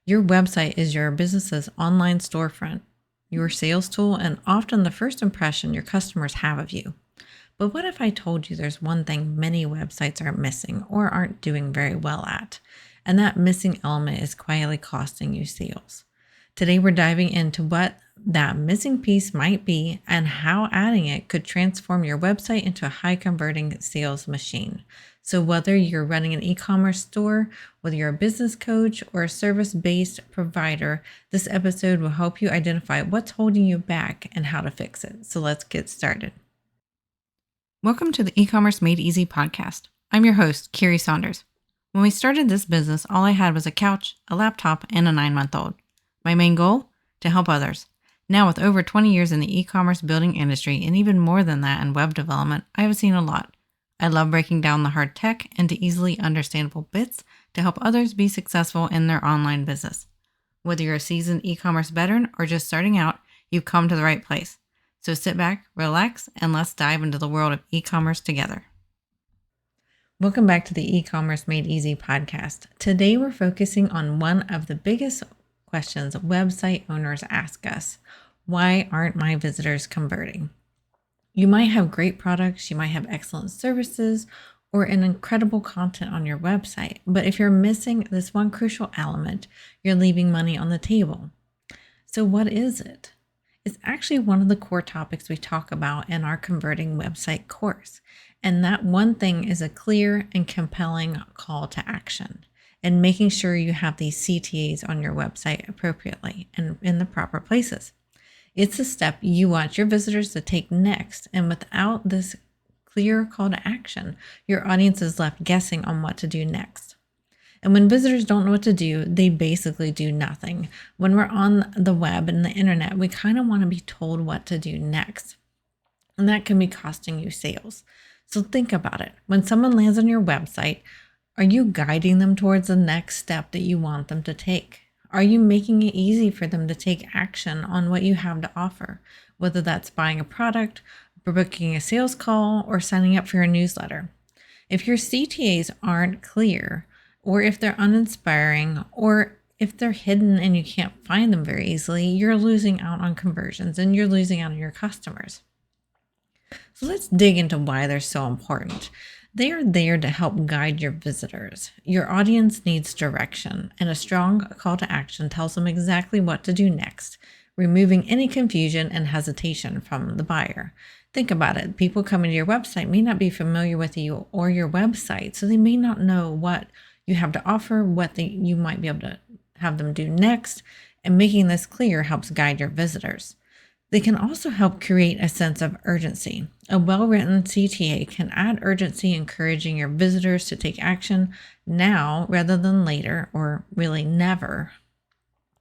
Your website is your business's online storefront, your sales tool, and often the first impression your customers have of you. But what if I told you there's one thing many websites are missing or aren't doing very well at? And that missing element is quietly costing you sales. Today, we're diving into what that missing piece might be and how adding it could transform your website into a high converting sales machine. So whether you're running an e-commerce store, whether you're a business coach or a service-based provider, this episode will help you identify what's holding you back and how to fix it. So let's get started. Welcome to the E-commerce Made Easy podcast. I'm your host, Carrie Saunders. When we started this business, all I had was a couch, a laptop, and a 9-month-old. My main goal? To help others. Now, with over 20 years in the e-commerce building industry and even more than that in web development, I have seen a lot. I love breaking down the hard tech into easily understandable bits to help others be successful in their online business. Whether you're a seasoned e-commerce veteran or just starting out, you've come to the right place. So sit back, relax, and let's dive into the world of e-commerce together. Welcome back to the E-commerce Made Easy podcast. Today, we're focusing on one of the biggest questions website owners ask us. Why aren't my visitors converting? You might have great products, you might have excellent services, or an incredible content on your website, but if you're missing this one crucial element, you're leaving money on the table. So what is it? It's actually one of the core topics we talk about in our Converting Website course. And that one thing is a clear and compelling call to action and making sure you have these CTAs on your website appropriately and in the proper places. It's a step you want your visitors to take next. And without this clear call to action, your audience is left guessing on what to do next. And when visitors don't know what to do, they basically do nothing. When we're on the web and the internet, we kind of want to be told what to do next. And that can be costing you sales. So think about it. When someone lands on your website, are you guiding them towards the next step that you want them to take? Are you making it easy for them to take action on what you have to offer, whether that's buying a product, booking a sales call, or signing up for your newsletter? If your CTAs aren't clear, or if they're uninspiring, or if they're hidden and you can't find them very easily, you're losing out on conversions and you're losing out on your customers. So let's dig into why they're so important. They are there to help guide your visitors. Your audience needs direction, and a strong call to action tells them exactly what to do next, removing any confusion and hesitation from the buyer. Think about it. People coming to your website may not be familiar with you or your website, so they may not know what you have to offer, what you might be able to have them do next, and making this clear helps guide your visitors. They can also help create a sense of urgency. A well-written CTA can add urgency, encouraging your visitors to take action now rather than later, or really never.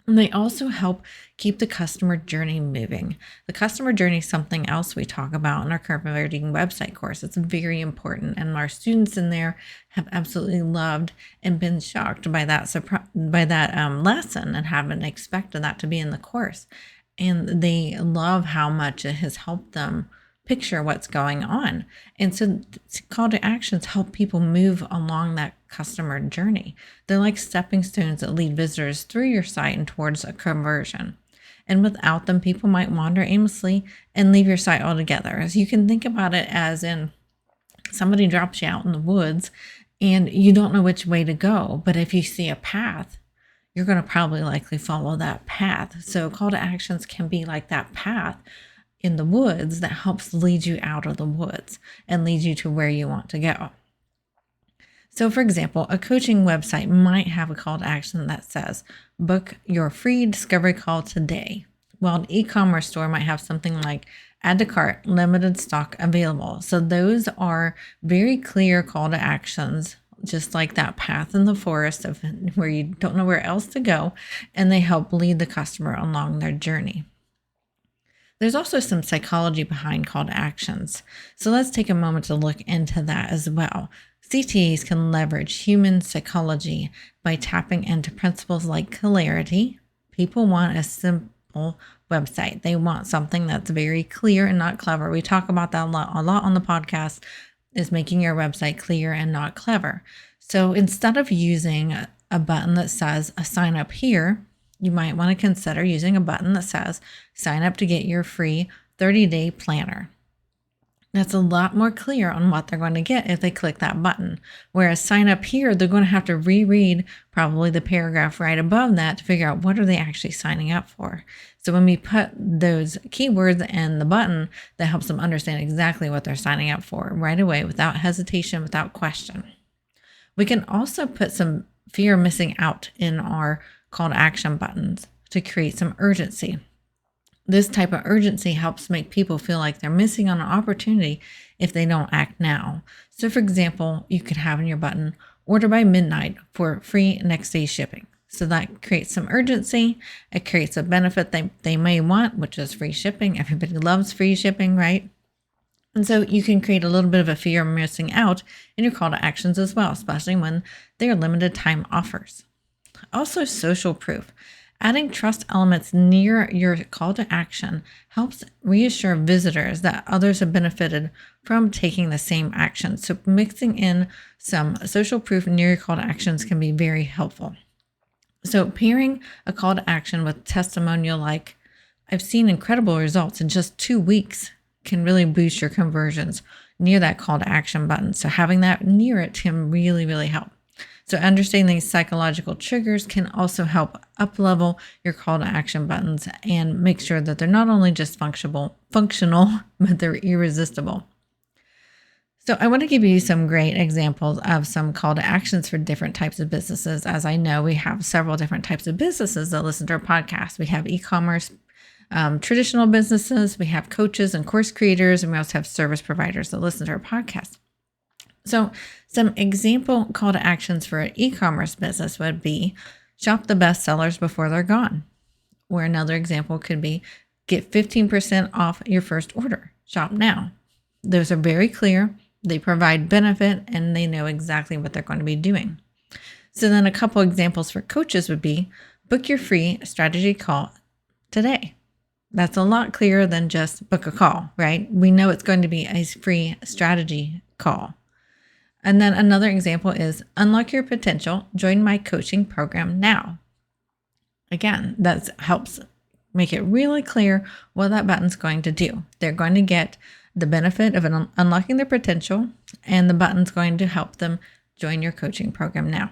And they also help keep the customer journey moving. The customer journey is something else we talk about in our Converting Website course. It's very important, and our students in there have absolutely loved and been shocked by that lesson and haven't expected that to be in the course. And they love how much it has helped them picture what's going on. And so call to actions help people move along that customer journey. They're like stepping stones that lead visitors through your site and towards a conversion. And without them, people might wander aimlessly and leave your site altogether. So you can think about it as in somebody drops you out in the woods and you don't know which way to go. But if you see a path, you're going to probably likely follow that path. So call to actions can be like that path in the woods that helps lead you out of the woods and lead you to where you want to go. So for example, a coaching website might have a call to action that says, book your free discovery call today. While an e-commerce store might have something like add to cart, limited stock available. So those are very clear call to actions, just like that path in the forest of where you don't know where else to go, and they help lead the customer along their journey. There's also some psychology behind call to actions. So let's take a moment to look into that as well. CTAs can leverage human psychology by tapping into principles like clarity. People want a simple website. They want something that's very clear and not clever. We talk about that a lot on the podcast, is making your website clear and not clever. So instead of using a button that says sign up here, you might want to consider using a button that says sign up to get your free 30-day planner. That's a lot more clear on what they're going to get if they click that button. Whereas sign up here, they're going to have to reread probably the paragraph right above that to figure out what are they actually signing up for. So when we put those keywords in the button, that helps them understand exactly what they're signing up for right away without hesitation, without question. We can also put some fear of missing out in our call to action buttons to create some urgency. This type of urgency helps make people feel like they're missing on an opportunity if they don't act now. So for example, you could have in your button, order by midnight for free next day shipping. So that creates some urgency. It creates a benefit they may want, which is free shipping. Everybody loves free shipping, right? And so you can create a little bit of a fear of missing out in your call to actions as well, especially when they're limited time offers. Also, social proof. Adding trust elements near your call to action helps reassure visitors that others have benefited from taking the same action. So mixing in some social proof near your call to actions can be very helpful. So pairing a call to action with testimonial like, I've seen incredible results in just 2 weeks, can really boost your conversions near that call to action button. So having that near it can really, really help. So understanding these psychological triggers can also help up-level your call to action buttons and make sure that they're not only just functional, but they're irresistible. So I want to give you some great examples of some call to actions for different types of businesses. As I know, we have several different types of businesses that listen to our podcast. We have e-commerce, traditional businesses, we have coaches and course creators, and we also have service providers that listen to our podcast. So some example call to actions for an e-commerce business would be shop the best sellers before they're gone. Or another example could be get 15% off your first order. Shop now. Those are very clear. They provide benefit and they know exactly what they're going to be doing. So then a couple examples for coaches would be book your free strategy call today. That's a lot clearer than just book a call, right? We know it's going to be a free strategy call. And then another example is unlock your potential, join my coaching program now. Again, that helps make it really clear what that button's going to do. They're going to get the benefit of unlocking their potential, and the button's going to help them join your coaching program now.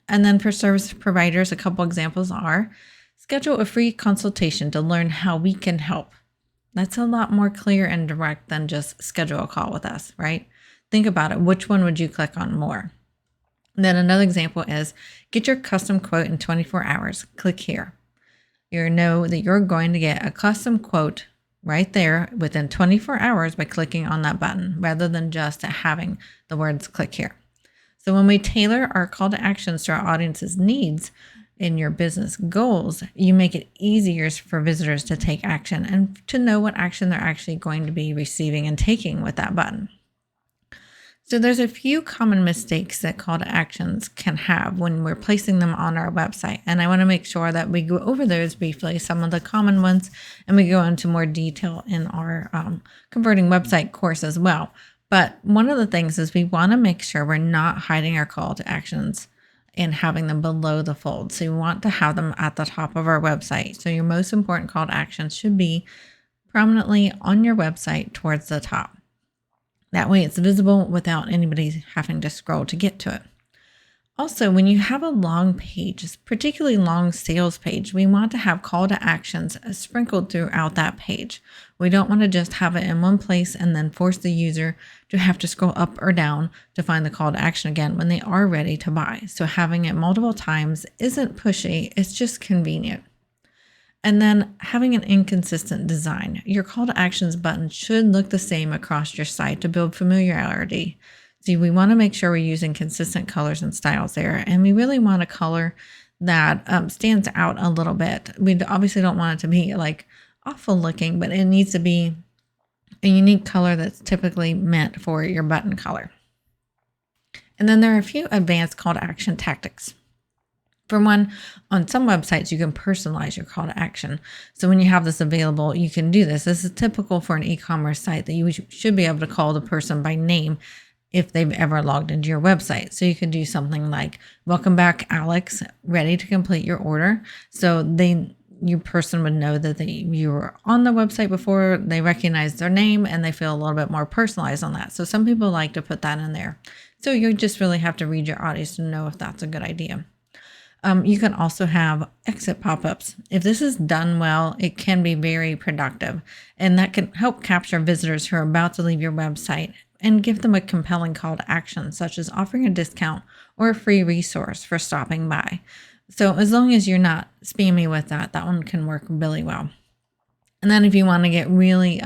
And then for service providers, a couple examples are schedule a free consultation to learn how we can help. That's a lot more clear and direct than just schedule a call with us, right? Think about it. Which one would you click on more? And then another example is get your custom quote in 24 hours. Click here. You know that you're going to get a custom quote right there within 24 hours by clicking on that button rather than just having the words click here. So when we tailor our call to actions to our audience's needs in your business goals, you make it easier for visitors to take action and to know what action they're actually going to be receiving and taking with that button. So there's a few common mistakes that call to actions can have when we're placing them on our website. And I want to make sure that we go over those briefly, some of the common ones, and we go into more detail in our converting website course as well. But one of the things is we want to make sure we're not hiding our call to actions and having them below the fold. So you want to have them at the top of our website. So your most important call to actions should be prominently on your website towards the top. That way it's visible without anybody having to scroll to get to it. Also, when you have a long page, particularly long sales page, we want to have call to actions sprinkled throughout that page. We don't want to just have it in one place and then force the user to have to scroll up or down to find the call to action again when they are ready to buy. So having it multiple times isn't pushy, it's just convenient. And then having an inconsistent design. Your call to actions button should look the same across your site to build familiarity. See, we want to make sure we're using consistent colors and styles there. And we really want a color that stands out a little bit. We obviously don't want it to be like awful looking, but it needs to be a unique color that's typically meant for your button color. And then there are a few advanced call to action tactics. For one, on some websites, you can personalize your call to action. So when you have this available, you can do this. This is typical for an e-commerce site that you should be able to call the person by name if they've ever logged into your website. So you could do something like, welcome back, Alex, ready to complete your order. So your person would know that you were on the website before, they recognize their name, and they feel a little bit more personalized on that. So some people like to put that in there. So you just really have to read your audience to know if that's a good idea. You can also have exit pop-ups. If this is done well, it can be very productive, and that can help capture visitors who are about to leave your website and give them a compelling call to action, such as offering a discount or a free resource for stopping by. So as long as you're not spammy with that one can work really well. And then if you want to get really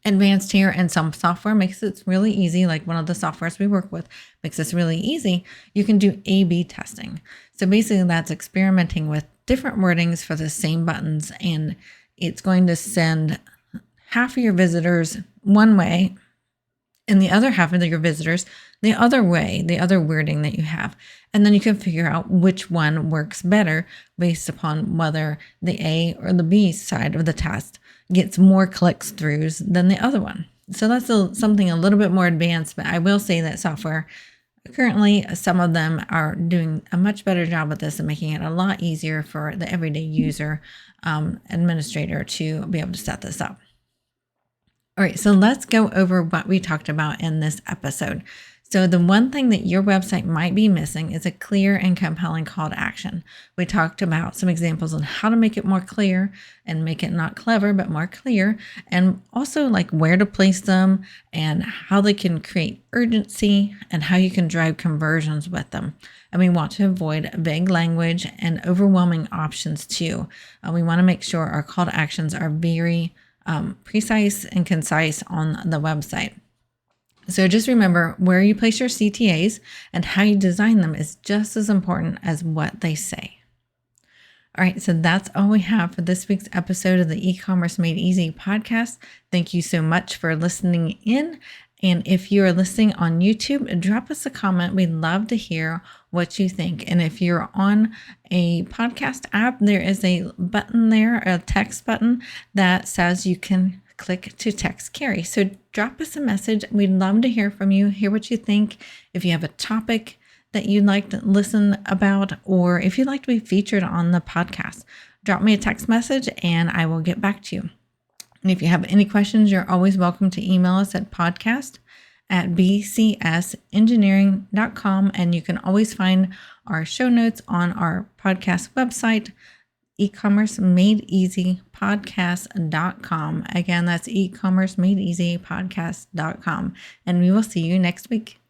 advanced here, and some software makes it really easy, like one of the softwares we work with makes this really easy, you can do A/B testing. So basically that's experimenting with different wordings for the same buttons, and it's going to send half of your visitors one way and the other half of your visitors the other way, the other wording that you have. And then you can figure out which one works better based upon whether the A or the B side of the test gets more clicks throughs than the other one. So that's something a little bit more advanced, but I will say that software currently, some of them are doing a much better job at this and making it a lot easier for the everyday user administrator to be able to set this up. All right, so let's go over what we talked about in this episode. So the one thing that your website might be missing is a clear and compelling call to action. We talked about some examples on how to make it more clear and make it not clever, but more clear, and also like where to place them and how they can create urgency and how you can drive conversions with them. And we want to avoid vague language and overwhelming options too. We want to make sure our call to actions are very precise and concise on the website. So just remember, where you place your CTAs and how you design them is just as important as what they say. All right, so that's all we have for this week's episode of the E-commerce Made Easy podcast. Thank you so much for listening in. And if you are listening on YouTube, drop us a comment. We'd love to hear what you think. And if you're on a podcast app, there is a button there, a text button that says you can click to text Carrie. So drop us a message. We'd love to hear from you, hear what you think. If you have a topic that you'd like to listen about, or if you'd like to be featured on the podcast, drop me a text message and I will get back to you. And if you have any questions, you're always welcome to email us at podcast@bcsengineering.com. And you can always find our show notes on our podcast website, ecommercemadeeasypodcast.com. Again, that's ecommercemadeeasypodcast.com. And we will see you next week.